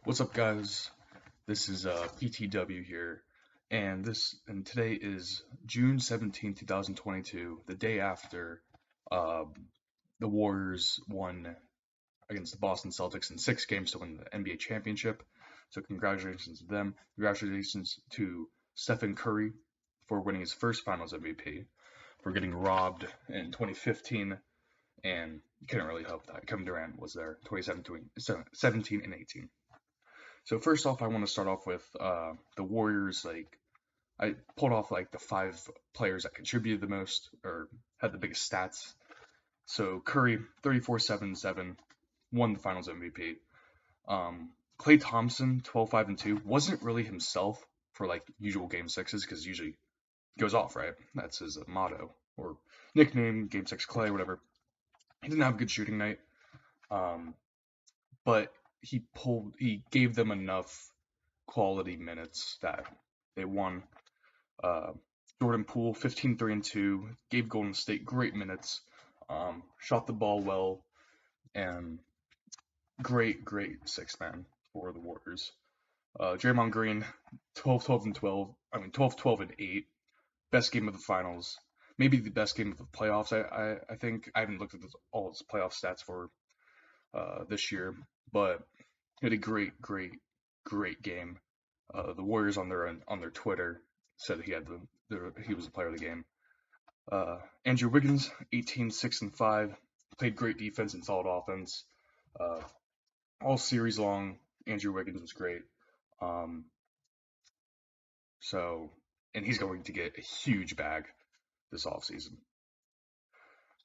What's up, guys? This is PTW here, and today is June 17th, 2022, the day after uh, the Warriors won against the Boston Celtics in 6 games to win the NBA championship. So congratulations to them. Congratulations to Stephen Curry for winning his first Finals MVP, for getting robbed in 2015, and you couldn't really hope that Kevin Durant was there 2017 and 18. So first off, I want to start off with the Warriors. I pulled off like the 5 players that contributed the most or had the biggest stats. So Curry, 34-7-7, won the Finals MVP. Klay Thompson, 12-5-2, wasn't really himself for like usual Game Sixes because usually he goes off, right? That's his motto or nickname, Game Six Klay, whatever. He didn't have a good shooting night, um, but he gave them enough quality minutes that they won. Uh, Jordan Poole, 15 3 and 2, gave Golden State great minutes, shot the ball well, and great six man for the Warriors. Draymond Green, 12 12 and 12, 12 12 and 8, best game of the finals, maybe the best game of the playoffs. I think I haven't looked at all his playoff stats for this year, but he had a great game. The Warriors on their Twitter said he was the player of the game. Andrew Wiggins, 18 6 and 5, played great defense and solid offense. Uh, all series long, Andrew Wiggins was great. Um, so and he's going to get a huge bag this offseason.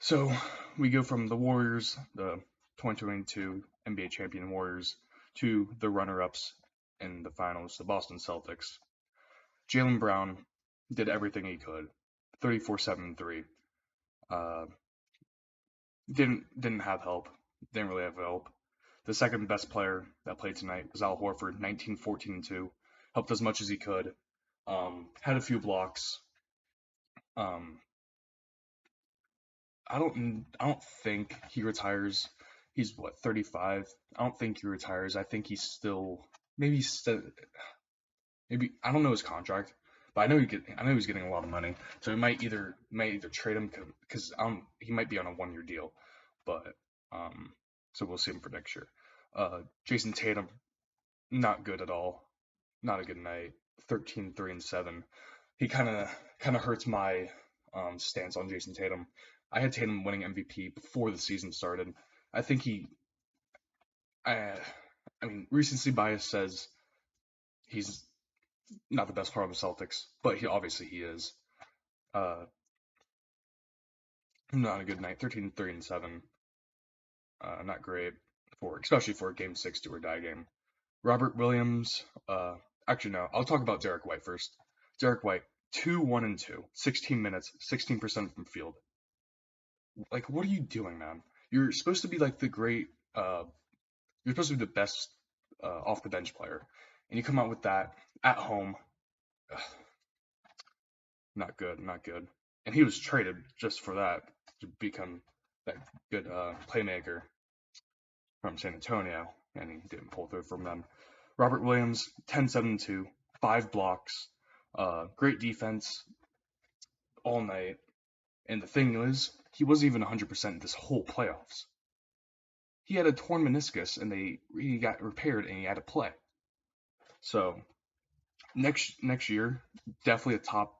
So we go from the Warriors, the 2022 NBA champion Warriors, to the runner-ups in the finals, the Boston Celtics. Jaylen Brown did everything he could, 34-7-3. Uh, didn't have help. Didn't really have help. The second best player that played tonight was Al Horford, 19-14-2. Helped as much as he could. Had a few blocks. Um, I don't think he retires. He's what, 35? I don't think he retires. I think he's still maybe still maybe I don't know his contract, but I know he's getting a lot of money. So we might either trade him because he might be on a 1 year deal, but um so we'll see him for next year. Jason Tatum, not good at all. Not a good night. 13 3 and 7. He kind of hurts my stance on Jason Tatum. I had Tatum winning MVP before the season started. I think I, I mean, recency bias says he's not the best part of the Celtics, but he is. Uh, not a good night. 13 3 and 7. Not great especially for a Game 6 do or die game. Robert Williams. Actually no. I'll talk about Derek White first. Derek White, 2 1 and 2, 16 minutes, 16% from field. Like, what are you doing, man? You're supposed to be like the great. You're supposed to be the best off the bench player, and you come out with that at home. Ugh, not good, not good. And he was traded just for that to become that good playmaker from San Antonio, and he didn't pull through from them. Robert Williams, 10-7-2, 5 blocks, great defense all night. And the thing is, he wasn't even 100% this whole playoffs. He had a torn meniscus, and he got repaired, and he had to play. So next year, definitely a top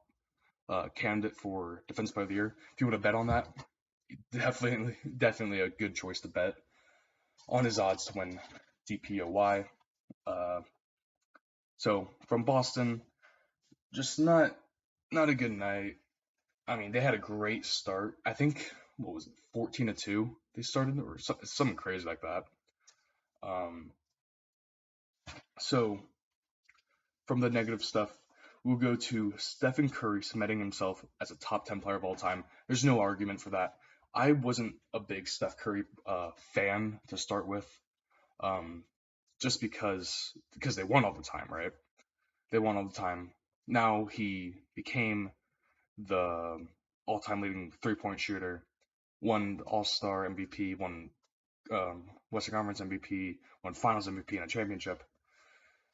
candidate for Defensive Player of the Year. If you want to bet on that, definitely a good choice to bet on his odds to win DPOY. So from Boston, just not a good night. I mean, they had a great start. I think what was it, 14-2 they started, or something crazy like that. Um, so from the negative stuff, we'll go to Stephen Curry cementing himself as a top 10 player of all time. There's no argument for that. I wasn't a big Steph Curry fan to start with, just because they won all the time, right? They won all the time. Now he became the all-time leading three-point shooter, won All-Star MVP, won Western Conference MVP, won Finals MVP, and a championship.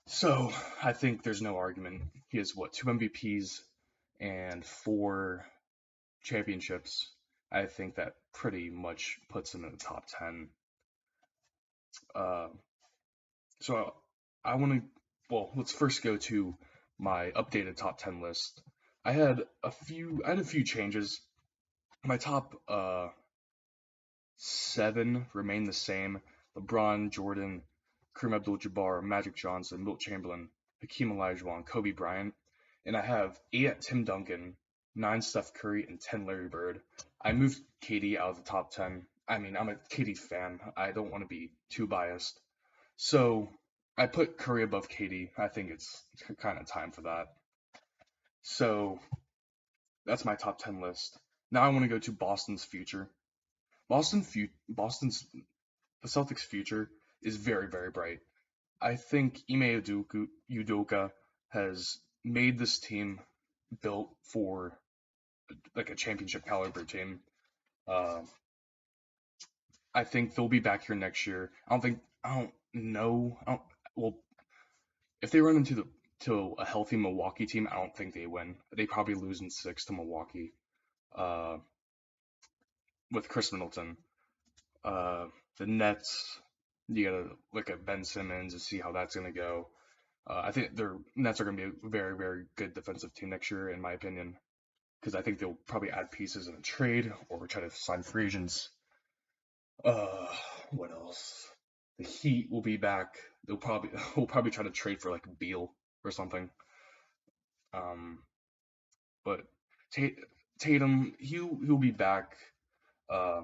So I think there's no argument. He has what, two MVPs and four championships. I think that pretty much puts him in the top 10. Uh, so I want to, well, let's first go to my updated top 10 list. I had a few changes. My top seven remain the same: LeBron, Jordan, Kareem Abdul-Jabbar, Magic Johnson, Wilt Chamberlain, Hakeem Olajuwon, Kobe Bryant, and I have eight at Tim Duncan, nine Steph Curry, and 10 Larry Bird. I moved KD out of the top 10. I mean, I'm a KD fan. I don't want to be too biased. So I put Curry above KD. I think it's kind of time for that. So that's my top 10 list. Now I want to go to Boston's future. Boston's the Celtics' future is very, very bright. I think Ime Udoka has made this team built for like a championship caliber team. Uh, I think they'll be back here next year. I don't know. Well, if they run into the to a healthy Milwaukee team, I don't think they win. They probably lose in six to Milwaukee. Uh, with Chris Middleton. Uh, the Nets, you gotta look at Ben Simmons to see how that's gonna go. I think their Nets are gonna be a very, very good defensive team next year, in my opinion, because I think they'll probably add pieces in a trade or try to sign free agents. Uh, what else? The Heat will be back. They'll probably will probably try to trade for like Beal or something. Um, but Tatum, he'll be back. Uh,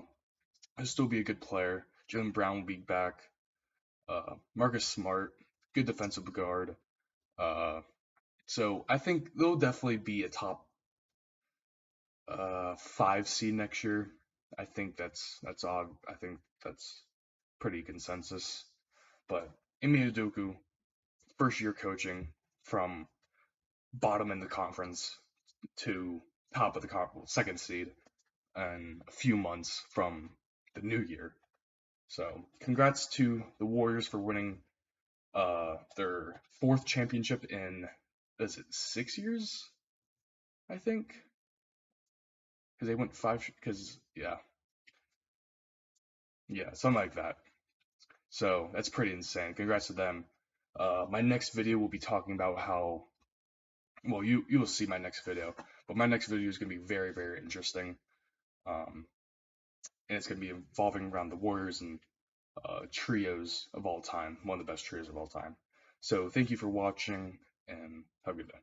he'll still be a good player. Jalen Brown will be back. Marcus Smart, good defensive guard. Uh, so I think they'll definitely be a top five seed next year. I think that's odd. I think that's pretty consensus. But Ime Udoka, first year coaching from bottom in the conference to top of the second seed in a few months from the new year. So congrats to the Warriors for winning their fourth championship in, is it 6 years? I think because they went five. Because yeah, something like that. So that's pretty insane. Congrats to them. My next video will be talking about how. Well, you will see my next video, but my next video is gonna be very, very interesting. Um, and it's gonna be involving around the Warriors and trios of all time, one of the best trios of all time. So thank you for watching, and have a good day.